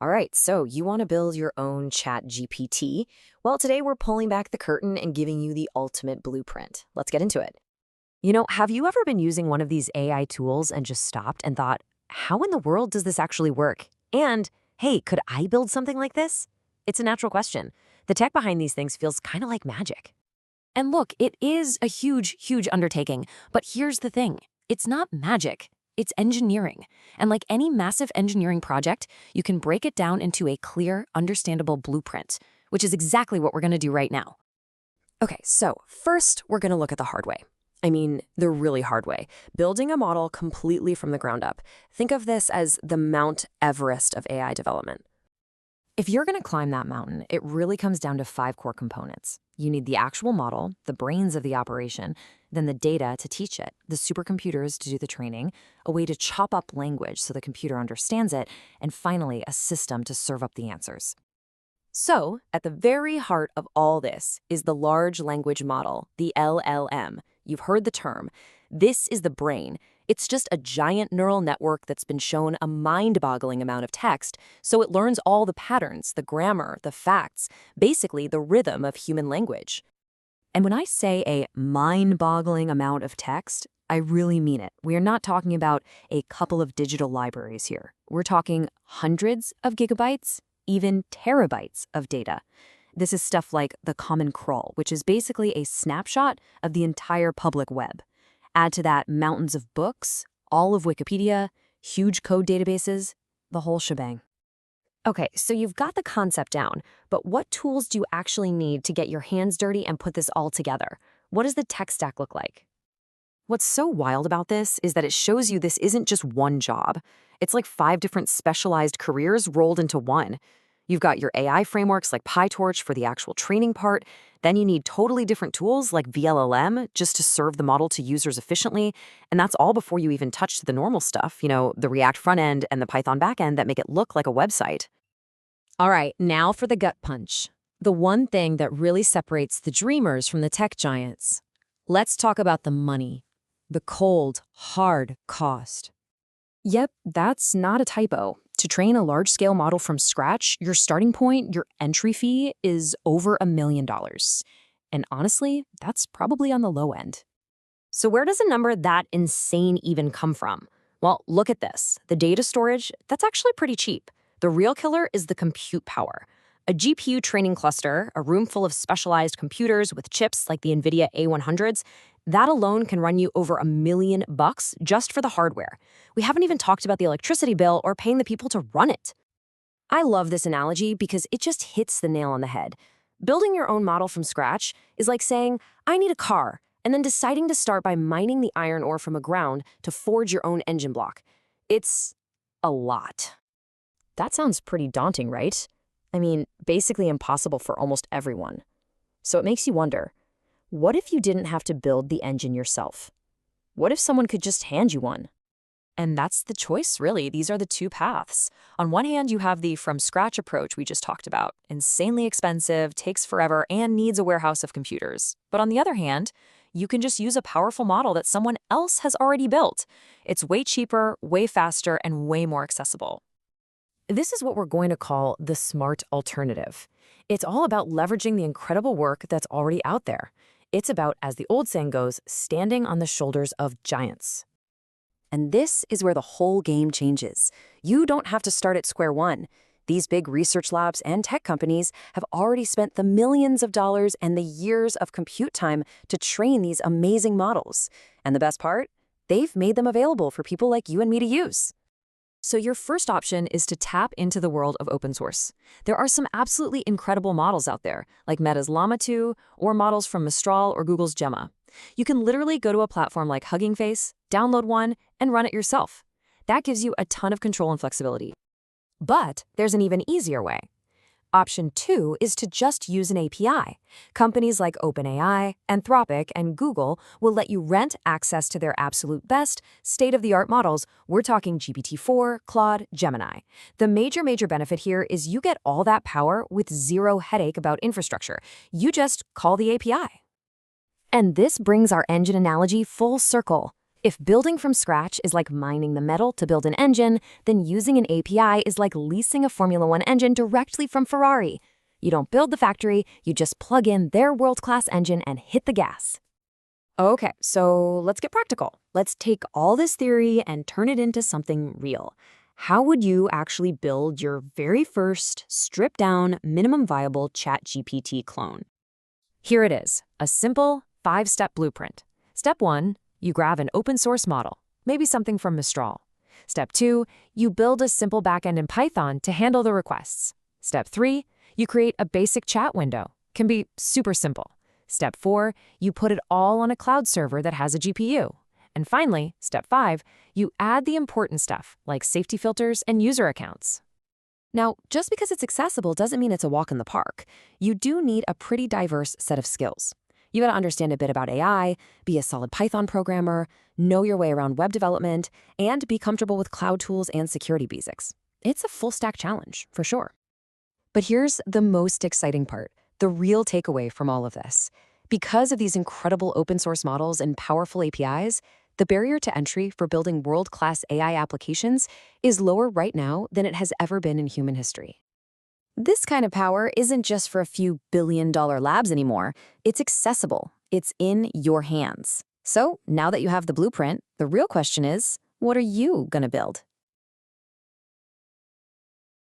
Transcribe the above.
All right, so you want to build your own chat GPT? Well, today we're pulling back the curtain and giving you the ultimate blueprint. Let's get into it. Have you ever been using one of these AI tools and just stopped and thought, how in the world does this actually work? And, hey, could I build something like this? It's a natural question. The tech behind these things feels kind of like magic. And look, it is a huge, huge undertaking. But here's the thing. It's not magic. It's engineering. And like any massive engineering project, you can break it down into a clear, understandable blueprint, which is exactly what we're going to do right now. Okay, so first, we're going to look at the hard way. I mean, the really hard way. Building a model completely from the ground up. Think of this as the Mount Everest of AI development. If you're going to climb that mountain, it really comes down to 5 core components. You need the actual model, the brains of the operation, then the data to teach it, the supercomputers to do the training, a way to chop up language so the computer understands it, and finally, a system to serve up the answers. So, at the very heart of all this is the large language model, the LLM. You've heard the term. This is the brain. It's just a giant neural network that's been shown a mind-boggling amount of text, so it learns all the patterns, the grammar, the facts, basically the rhythm of human language. And when I say a mind-boggling amount of text, I really mean it. We are not talking about a couple of digital libraries here. We're talking hundreds of gigabytes, even terabytes of data. This is stuff like the Common Crawl, which is basically a snapshot of the entire public web. Add to that mountains of books, all of Wikipedia, huge code databases, the whole shebang. Okay, so you've got the concept down, but what tools do you actually need to get your hands dirty and put this all together? What does the tech stack look like? What's so wild about this is that it shows you this isn't just one job. It's like 5 different specialized careers rolled into one. You've got your AI frameworks like PyTorch for the actual training part. Then you need totally different tools like VLLM just to serve the model to users efficiently. And that's all before you even touch the normal stuff, the React front end and the Python back end that make it look like a website. All right, now for the gut punch. The one thing that really separates the dreamers from the tech giants. Let's talk about the money. The cold, hard cost. Yep, that's not a typo. To train a large-scale model from scratch, your starting point, your entry fee, is over $1 million. And honestly, that's probably on the low end. So where does a number that insane even come from? Well, look at this. The data storage, that's actually pretty cheap. The real killer is the compute power. A GPU training cluster, a room full of specialized computers with chips like the NVIDIA A100s, that alone can run you over $1 million just for the hardware. We haven't even talked about the electricity bill or paying the people to run it. I love this analogy because it just hits the nail on the head. Building your own model from scratch is like saying, I need a car, and then deciding to start by mining the iron ore from a ground to forge your own engine block. It's a lot. That sounds pretty daunting, right? I mean, basically impossible for almost everyone. So it makes you wonder, what if you didn't have to build the engine yourself? What if someone could just hand you one? And that's the choice, really. These are the 2 paths. On one hand, you have the from-scratch approach we just talked about. Insanely expensive, takes forever, and needs a warehouse of computers. But on the other hand, you can just use a powerful model that someone else has already built. It's way cheaper, way faster, and way more accessible. This is what we're going to call the smart alternative. It's all about leveraging the incredible work that's already out there. It's about, as the old saying goes, standing on the shoulders of giants. And this is where the whole game changes. You don't have to start at square one. These big research labs and tech companies have already spent the millions of dollars and the years of compute time to train these amazing models. And the best part? They've made them available for people like you and me to use. So your first option is to tap into the world of open source. There are some absolutely incredible models out there, like Meta's Llama 2, or models from Mistral or Google's Gemma. You can literally go to a platform like Hugging Face, download one, and run it yourself. That gives you a ton of control and flexibility. But there's an even easier way. Option 2 is to just use an API. Companies like OpenAI, Anthropic, and Google will let you rent access to their absolute best, state-of-the-art models. We're talking GPT-4, Claude, Gemini. The major benefit here is you get all that power with zero headache about infrastructure. You just call the API. And this brings our engine analogy full circle. If building from scratch is like mining the metal to build an engine, then using an API is like leasing a Formula One engine directly from Ferrari. You don't build the factory, you just plug in their world-class engine and hit the gas. Okay, so let's get practical. Let's take all this theory and turn it into something real. How would you actually build your very first stripped-down, minimum viable ChatGPT clone? Here it is, a simple 5-step blueprint. Step 1, you grab an open source model, maybe something from Mistral. Step 2, you build a simple backend in Python to handle the requests. Step 3, you create a basic chat window. Can be super simple. Step 4, you put it all on a cloud server that has a GPU. And finally, step 5, you add the important stuff like safety filters and user accounts. Now, just because it's accessible doesn't mean it's a walk in the park. You do need a pretty diverse set of skills. You gotta understand a bit about AI, be a solid Python programmer, know your way around web development, and be comfortable with cloud tools and security basics. It's a full stack challenge, for sure. But here's the most exciting part, the real takeaway from all of this. Because of these incredible open source models and powerful APIs, the barrier to entry for building world-class AI applications is lower right now than it has ever been in human history. This kind of power isn't just for a few billion-dollar labs anymore. It's accessible. It's in your hands. So now that you have the blueprint, the real question is, what are you going to build?